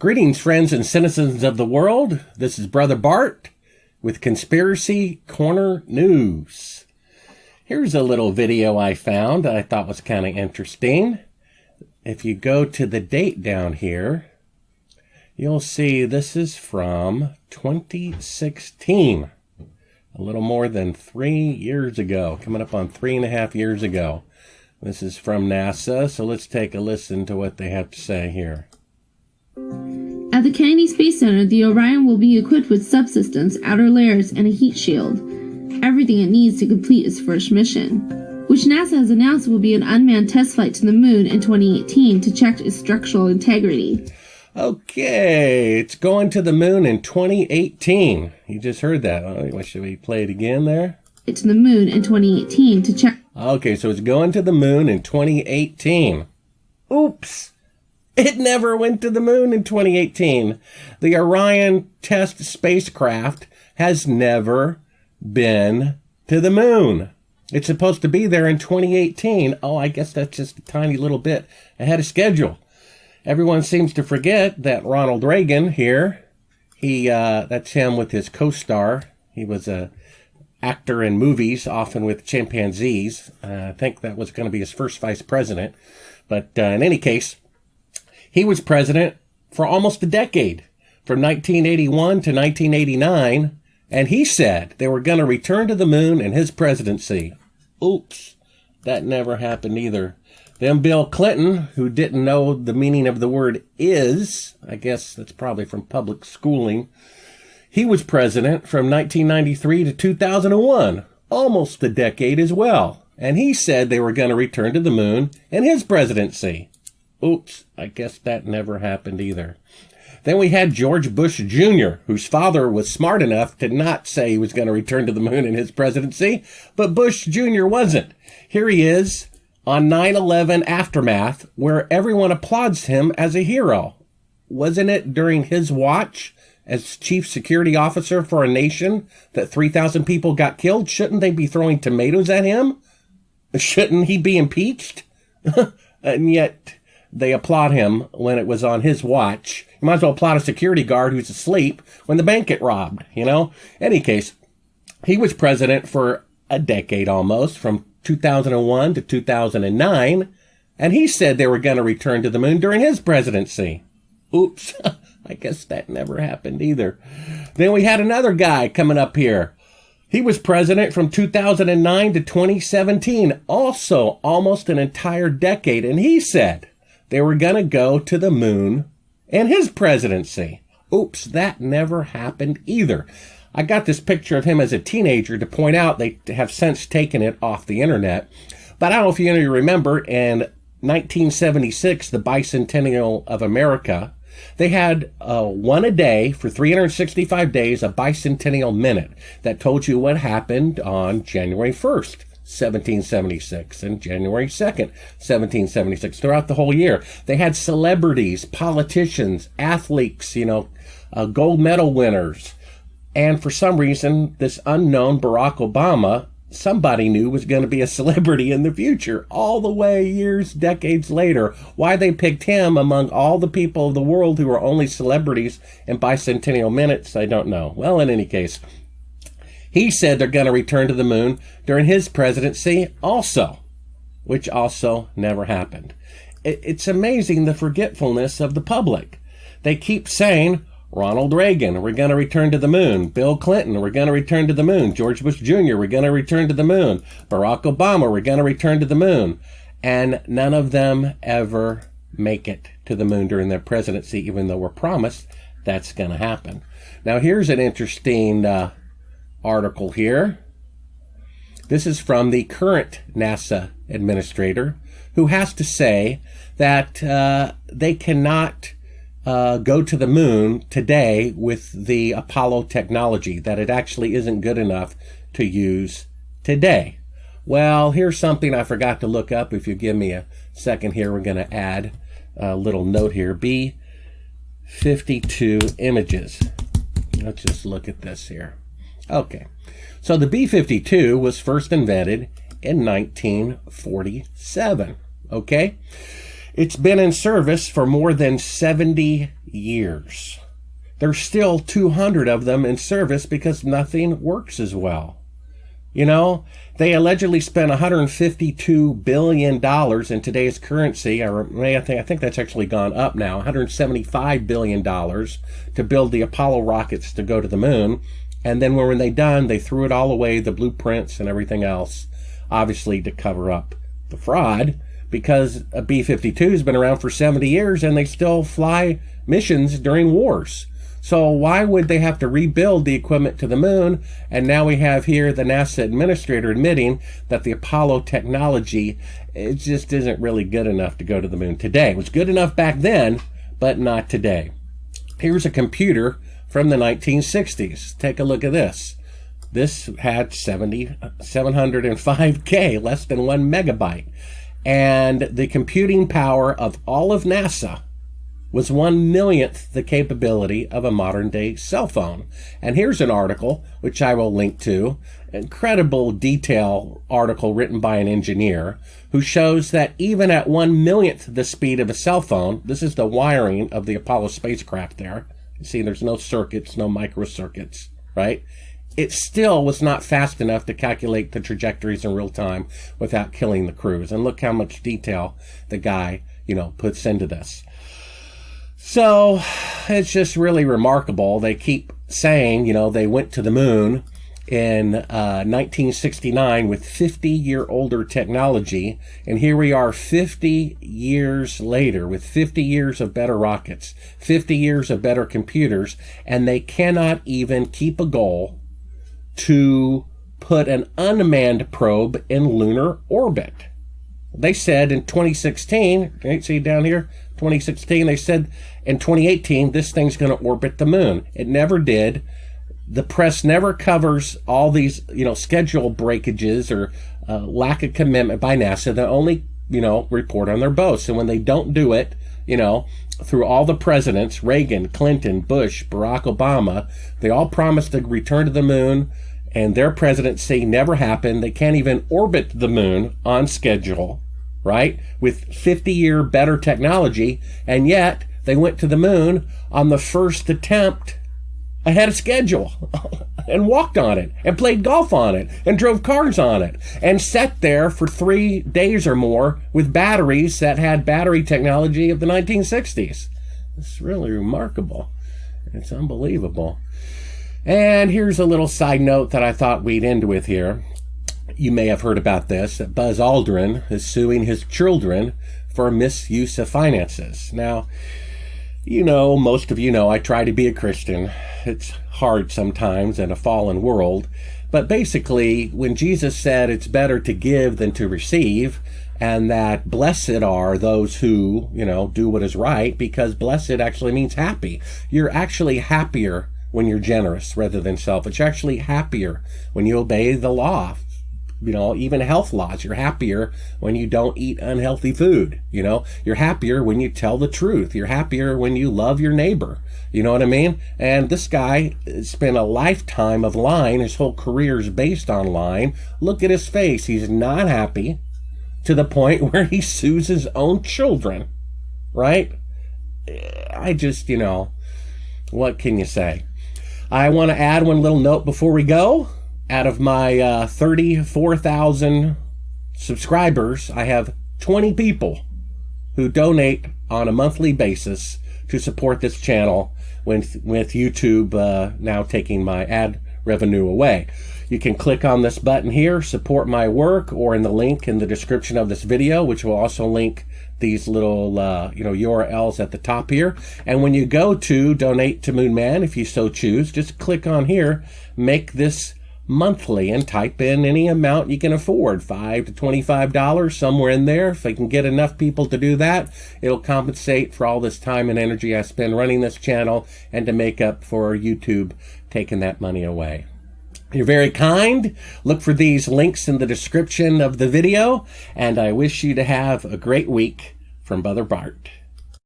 Greetings, friends and citizens of the world. This is Brother Bart with Conspiracy Corner News. Here's a little video I found that I thought was kind of interesting. If you go to the date down here, you'll see this is from 2016. A little more than 3 years ago, coming up on 3.5 years ago. This is from NASA, so let's take a listen to what they have to say here. At the Kennedy Space Center, the Orion will be equipped with subsystems, outer layers, and a heat shield. Everything it needs to complete its first mission, which NASA has announced will be an unmanned test flight to the moon in 2018 to check its structural integrity. Okay, it's going to the moon in 2018. You just heard that. Should we play it again there? To the moon in 2018 to check. Okay, so it's going to the moon in 2018. Oops. It never went to the moon in 2018. The Orion test spacecraft has never been to the moon. It's supposed to be there in 2018. Oh, I guess that's just a tiny little bit ahead of schedule. Everyone seems to forget that Ronald Reagan here, that's him with his co-star. He was a actor in movies, often with chimpanzees. I think that was going to be his first vice president. But in any case, he was president for almost a decade, from 1981 to 1989, and he said they were going to return to the moon in his presidency. Oops, that never happened either. Then Bill Clinton, who didn't know the meaning of the word is, I guess that's probably from public schooling, he was president from 1993 to 2001, almost a decade as well, and he said they were going to return to the moon in his presidency. Oops, I guess that never happened either. Then we had George Bush Jr., whose father was smart enough to not say he was going to return to the moon in his presidency, but Bush Jr. wasn't. Here he is on 9/11 Aftermath, where everyone applauds him as a hero. Wasn't it during his watch as chief security officer for a nation that 3,000 people got killed? Shouldn't they be throwing tomatoes at him? Shouldn't he be impeached? And yet they applaud him when it was on his watch. You might as well applaud a security guard who's asleep when the bank get robbed, you know? Any case, he was president for a decade almost, from 2001 to 2009, and he said they were going to return to the moon during his presidency. Oops, I guess that never happened either. Then we had another guy coming up here. He was president from 2009 to 2017, also almost an entire decade, and he said they were going to go to the moon in his presidency. Oops, that never happened either. I got this picture of him as a teenager to point out they have since taken it off the internet. But I don't know if you remember, in 1976, the bicentennial of America, they had one a day for 365 days, a bicentennial minute that told you what happened on January 1st. 1776 and January 2nd, 1776, throughout the whole year. They had celebrities, politicians, athletes, gold medal winners. And for some reason, this unknown Barack Obama, somebody knew was going to be a celebrity in the future, all the way years, decades later. Why they picked him among all the people of the world who are only celebrities in bicentennial minutes, I don't know. Well, in any case, he said they're going to return to the moon during his presidency also, which also never happened. It's amazing the forgetfulness of the public. They keep saying, Ronald Reagan, we're going to return to the moon. Bill Clinton, we're going to return to the moon. George Bush Jr., we're going to return to the moon. Barack Obama, we're going to return to the moon. And none of them ever make it to the moon during their presidency, even though we're promised that's going to happen. Now, here's an interesting article here. This is from the current NASA administrator, who has to say that they cannot go to the moon today with the Apollo technology, that it actually isn't good enough to use today. Well, here's something I forgot to look up. If you give me a second here, we're going to add a little note here. B-52 images. Let's just look at this here. Okay, so the B-52 was first invented in 1947, okay? It's been in service for more than 70 years. There's still 200 of them in service because nothing works as well. You know, they allegedly spent $152 billion in today's currency. I think that's actually gone up now, $175 billion to build the Apollo rockets to go to the moon. And then when they done, they threw it all away, the blueprints and everything else, obviously to cover up the fraud, because a B-52 has been around for 70 years and they still fly missions during wars. So why would they have to rebuild the equipment to the moon? And now we have here the NASA administrator admitting that the Apollo technology, it just isn't really good enough to go to the moon today. It was good enough back then, but not today. Here's a computer from the 1960s. Take a look at this. This had 705K, less than 1 megabyte. And the computing power of all of NASA was 1/1,000,000th the capability of a modern day cell phone. And here's an article, which I will link to, incredible detail article written by an engineer, who shows that even at 1/1,000,000th the speed of a cell phone, this is the wiring of the Apollo spacecraft there. You see, there's no circuits, no microcircuits, right? It still was not fast enough to calculate the trajectories in real time without killing the crews. And look how much detail the guy, puts into this. So it's just really remarkable. They keep saying, they went to the moon in 1969 with 50-year-older technology. And here we are 50 years later with 50 years of better rockets, 50 years of better computers, and they cannot even keep a goal to put an unmanned probe in lunar orbit. They said in 2016, see down here, 2016, they said in 2018, this thing's going to orbit the moon. It never did. The press never covers all these, schedule breakages or lack of commitment by NASA. They only, report on their boasts. And when they don't do it, through all the presidents, Reagan, Clinton, Bush, Barack Obama, they all promised to return to the moon, and their presidency never happened. They can't even orbit the moon on schedule, right? With 50-year better technology, and yet they went to the moon on the first attempt ahead of schedule and walked on it and played golf on it and drove cars on it and sat there for 3 days or more with batteries that had battery technology of the 1960s. It's really remarkable. It's unbelievable. And here's a little side note that I thought we'd end with here. You may have heard about this, that Buzz Aldrin is suing his children for misuse of finances. Now, most of you know, I try to be a Christian. It's hard sometimes in a fallen world. But basically, when Jesus said it's better to give than to receive, and that blessed are those who, do what is right, because blessed actually means happy. You're actually happier when you're generous rather than selfish. You're actually happier when you obey the law. Even health laws. You're happier when you don't eat unhealthy food. You're happier when you tell the truth. You're happier when you love your neighbor. You know what I mean? And this guy spent a lifetime of lying. His whole career is based on lying. Look at his face. He's not happy to the point where he sues his own children. Right? I just, what can you say? I want to add one little note before we go. Out of my 34,000 subscribers, I have 20 people who donate on a monthly basis to support this channel with YouTube now taking my ad revenue away. You can click on this button here, support my work, or in the link in the description of this video, which will also link these little URLs at the top here. And when you go to donate to Moon Man, if you so choose, just click on here, make this monthly, and type in any amount you can afford, $5 to $25, somewhere in there. If I can get enough people to do that, it'll compensate for all this time and energy I spend running this channel, and to make up for YouTube taking that money away. You're very kind. Look for these links in the description of the video, and I wish you to have a great week from Brother Bart.